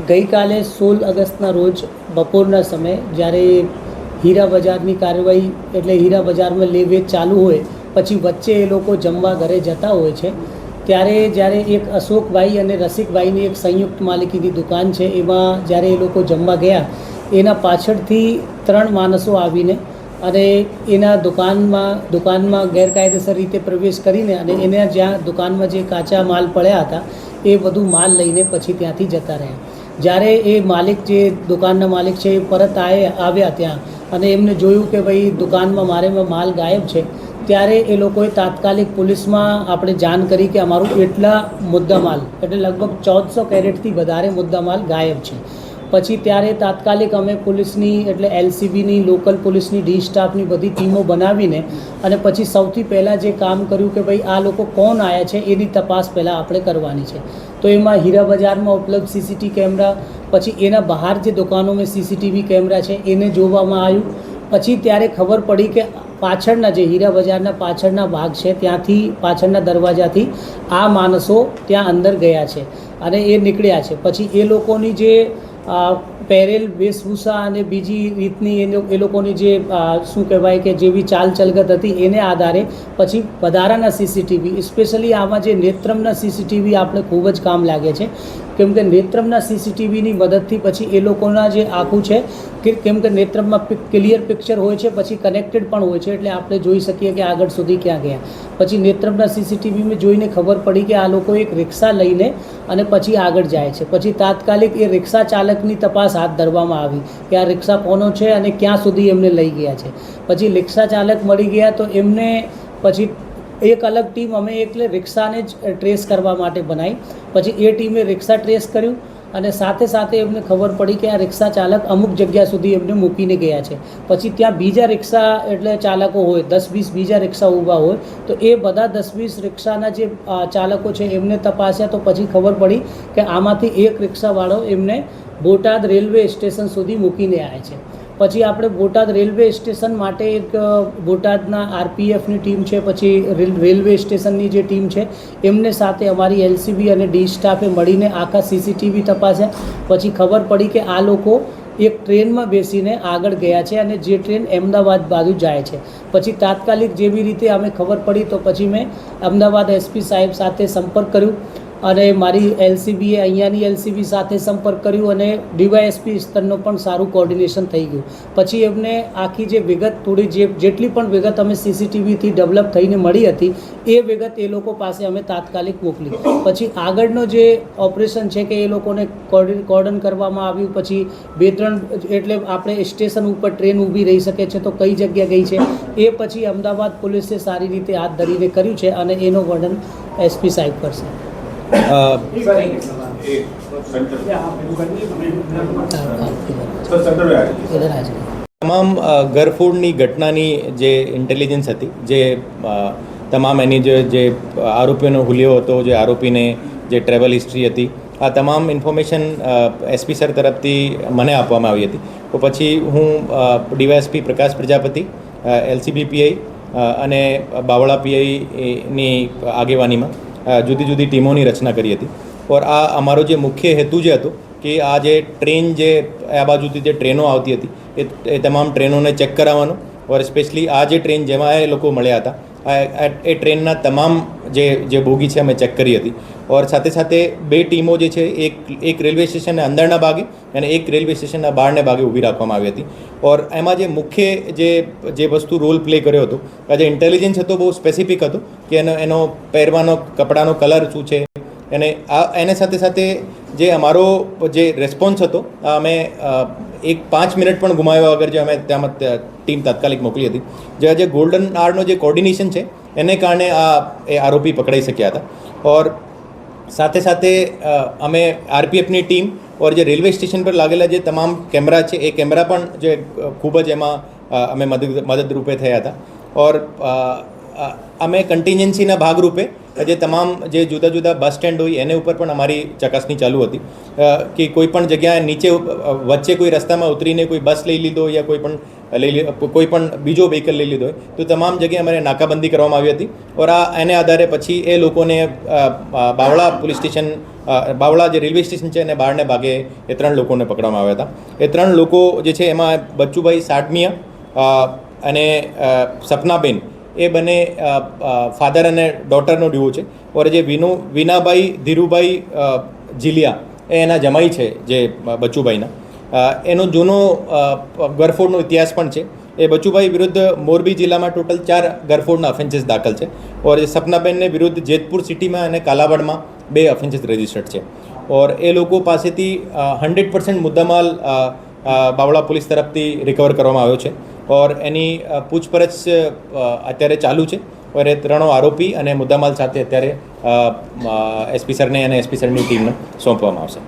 ગઈકાલે 16 ઓગસ્ટના રોજ બપોરના સમયે જ્યારે હીરા બજારની કાર્યવાહી એટલે હીરા બજારમાં લે વેચ ચાલુ હોય પછી વચ્ચે એ લોકો જમવા ઘરે જતા હોય છે ત્યારે જ્યારે એક અશોકભાઈ અને રસિકભાઈની એક સંયુક્ત માલિકીની દુકાન છે એમાં જ્યારે એ લોકો જમવા ગયા એના પાછળથી 3 માણસો આવીને અને એના દુકાનમાં ગેરકાયદેસર રીતે પ્રવેશ કરીને અને એના જ્યાં દુકાનમાં જે કાચા માલ પડ્યા હતા એ બધું માલ લઈને પછી ત્યાંથી જતા રહ્યા. જ્યારે એ માલિક જે દુકાનના માલિક છે એ પરત આવ્યા ત્યાં અને એમને જોયું કે ભાઈ દુકાનમાં મારેમાં માલ ગાયબ છે ત્યારે એ લોકોએ તાત્કાલિક પોલીસમાં આપણે જાણ કરી કે અમારું એટલા મુદ્દામાલ એટલે લગભગ 1400 કેરેટથી વધારે મુદ્દામાલ ગાયબ છે. પછી ત્યારે તાત્કાલિક અમે પોલીસની એટલે એલસીબીની લોકલ પોલીસની ડી સ્ટાફની બધી ટીમો બનાવીને અને પછી સૌથી પહેલાં જે કામ કર્યું કે ભાઈ આ લોકો કોણ આવ્યા છે એની તપાસ પહેલાં આપણે કરવાની છે. તો એમાં હીરા બજારમાં ઉપલબ્ધ સીસીટીવી કેમેરા પછી એના બહાર જે દુકાનોમાં સીસીટીવી કેમેરા છે એને જોવામાં આવ્યું. પછી ત્યારે ખબર પડી કે પાછળના જે હીરા બજારના પાછળના ભાગ છે ત્યાંથી પાછળના દરવાજાથી આ માણસો ત્યાં અંદર ગયા છે અને એ નીકળ્યા છે. પછી એ લોકોની જે પહેરેલ વેશભૂષા અને બીજી રીતની એ લોકોની જે શું કહેવાય કે જેવી ચાલ ચલગત હતી એને આધારે પછી વધારાના સીસીટીવી સ્પેશિયલી આમાં જે નેત્રમના સીસીટીવી આપણે ખૂબ જ કામ લાગે છે કેમ કે નેત્રમના સીસીટીવીની મદદથી પછી એ લોકોના જે આખું છે કે કેમ કે નેત્રમમાં ક્લિયર પિક્ચર હોય છે પછી કનેક્ટેડ પણ હોય છે એટલે આપણે જોઈ શકીએ કે આગળ સુધી ક્યાં ગયા. પછી નેત્રમના સીસીટીવીમાં જોઈને ખબર પડી કે આ લોકો એક રિક્ષા લઈને અને પછી આગળ જાય છે. પછી તાત્કાલિક એ રિક્ષા ચાલકની તપાસ હાથ ધરવામાં આવી કે આ રિક્ષા કોનો છે અને ક્યાં સુધી એમને લઈ ગયા છે. પછી રિક્ષા ચાલક મળી ગયા તો એમને પછી એક અલગ ટીમ અમે એટલે રિક્ષાને જ ટ્રેસ કરવા માટે બનાવી. પછી એ ટીમે રિક્ષા ટ્રેસ કર્યું અને સાથે સાથે એમને ખબર પડી કે આ રિક્ષા ચાલક અમુક જગ્યા સુધી એમને મૂકીને ગયા છે. પછી ત્યાં બીજા રિક્ષા એટલે ચાલકો હોય 10-20 બીજા રિક્ષા ઊભા હોય તો એ બધા 10-20 રિક્ષાના જે ચાલકો છે એમને તપાસ્યા તો પછી ખબર પડી કે આમાંથી એક રિક્ષાવાળો એમને બોટાદ રેલવે સ્ટેશન સુધી મૂકીને આવે છે. પછી આપણે બોટાદ રેલવે સ્ટેશન માટે એક બોટાદના આરપીએફની ટીમ છે પછી રેલવે સ્ટેશનની જે ટીમ છે એમને સાથે અમારી એલસીબી અને ડી સ્ટાફે મળીને આખા સીસીટીવી તપાસ્યા. પછી ખબર પડી કે આ લોકો એક ટ્રેનમાં બેસીને આગળ ગયા છે અને જે ટ્રેન અમદાવાદ બાજુ જાય છે. પછી તાત્કાલિક જેવી રીતે અમે ખબર પડી તો પછી મેં અમદાવાદ એસપી સાહેબ સાથે સંપર્ક કર્યું અને મારી એલસીબીએ અહીંયાની એલસીબી સાથે સંપર્ક કર્યું અને ડીવાયએસપી સ્તરનો પણ સારું કોર્ડિનેશન થઈ ગયું. પછી એમને આખી જે વિગત થોડી જેટલી પણ વિગત અમે સીસીટીવીથી ડેવલપ થઈને મળી હતી એ વિગત એ લોકો પાસે અમે તાત્કાલિક મોકલી. પછી આગળનો જે ઓપરેશન છે કે એ લોકોને કોર્ડન કરવામાં આવ્યું. પછી 2-3 એટલે આપણે સ્ટેશન ઉપર ટ્રેન ઊભી રહી શકે છે તો કઈ જગ્યા ગઈ છે એ પછી અમદાવાદ પોલીસે સારી રીતે હાથ ધરીને કર્યું છે અને એનો વર્ણન એસપી સાહેબ કરશે. તમામ ગરફોડની ઘટનાની જે ઇન્ટેલિજન્સ હતી જે તમામ એની જે આરોપીનો હુલિયો હતો જે આરોપીને જે ટ્રેવલ હિસ્ટ્રી હતી આ તમામ ઇન્ફોર્મેશન એસપી સર તરફથી મને આપવામાં આવી હતી. તો પછી હું ડીવાયએસપી પ્રકાશ પ્રજાપતિ એલસીબી પીઆઈ અને બાવળા પીઆઈની આગેવાનીમાં જુદી જુદી ટીમોની રચના કરી હતી. ઓર આ અમારો જે મુખ્ય હેતુ જે હતો કે આ જે ટ્રેન જે આ બાજુથી જે ટ્રેનો આવતી હતી એ તમામ ટ્રેનોને ચેક કરાવવાનો ઓર સ્પેશિયલી આ જે ટ્રેન જેમાં એ લોકો મળ્યા હતા એ ટ્રેનના તમામ જે બોગી છે અમે ચેક કરી હતી. ઓર સાથે સાથે 2 ટીમો જે છે એક રેલવે સ્ટેશનના અંદરના ભાગે અને એક રેલવે સ્ટેશનના બહારને ભાગે ઊભી રાખવામાં આવી હતી. ઓર એમાં જે મુખ્ય જે વસ્તુ રોલ પ્લે કર્યો હતો આ જે ઇન્ટેલિજન્સ હતો બહુ સ્પેસિફિક હતો કે એનો પહેરવાનો કપડાનો કલર શું છે અને એને સાથે સાથે જે અમારો જે રિસ્પોન્સ હતો અમે 5 મિનિટ પણ ગુમાવ્યા વગર જે અમે ત્યાં ટીમ તાત્કાલિક મોકલી હતી. જે ગોલ્ડન આવરનો જે કોર્ડિનેશન છે એને કારણે એ આરોપી પકડાઈ શક્યા હતા. ઓર સાથે સાથે અમે આરપીએફની ટીમ ઓર જે રેલવે સ્ટેશન પર લાગેલા જે તમામ કેમેરા છે એ કેમેરા પણ જે ખૂબ જ એમાં અમે મદદરૂપે થયા હતા. ઓર અમે કન્ટિન્જન્સીના ભાગરૂપે જે તમામ જે જુદા જુદા બસ સ્ટેન્ડ હોય એને ઉપર પણ અમારી ચકાસણી ચાલુ હતી કે કોઈ પણ જગ્યાએ નીચે વચ્ચે કોઈ રસ્તામાં ઉતરીને કોઈ બસ લઈ લીધો હોય યા કોઈ પણ બીજો વ્હીકલ લઈ લીધો હોય તો તમામ જગ્યાએ અમારે નાકાબંધી કરવામાં આવી હતી ઓર એને આધારે પછી એ લોકોને બાવળા પોલીસ સ્ટેશન બાવળા જે રેલવે સ્ટેશન છે એને બહારને ભાગે એ 3 લોકોને પકડવામાં આવ્યા હતા. એ 3 લોકો જે છે એમાં બચ્ચુભાઈ સાડમિયા અને સપનાબેન એ બંને ફાધર અને ડોટરનો ડ્યુઓ છે ઓર જે વિનાભાઈ ધીરુભાઈ જીલિયા એ એના જમાઈ છે જે બચ્ચુભાઈના એનો જૂનો ગરફોડનો ઇતિહાસ પણ છે. એ બચ્ચુભાઈ વિરુદ્ધ મોરબી જિલ્લામાં ટોટલ 4 ગરફોડના ઓફેન્સીસ દાખલ છે ઓર એ સપનાબેનને વિરુદ્ધ જેતપુર સિટીમાં અને કાલાવાડમાં 2 ઓફેન્સીસ રજિસ્ટર્ડ છે ઓર એ લોકો પાસેથી 100% મુદ્દામાલ બાવળા પોલીસ તરફથી રિકવર કરવામાં આવ્યો છે ઓર એની પૂછપરછ અત્યારે ચાલુ છે ઓર એ 3 આરોપી અને મુદ્દામાલ સાથે અત્યારે એસપી સરને અને એસપી સરની ટીમને સોંપવામાં આવશે.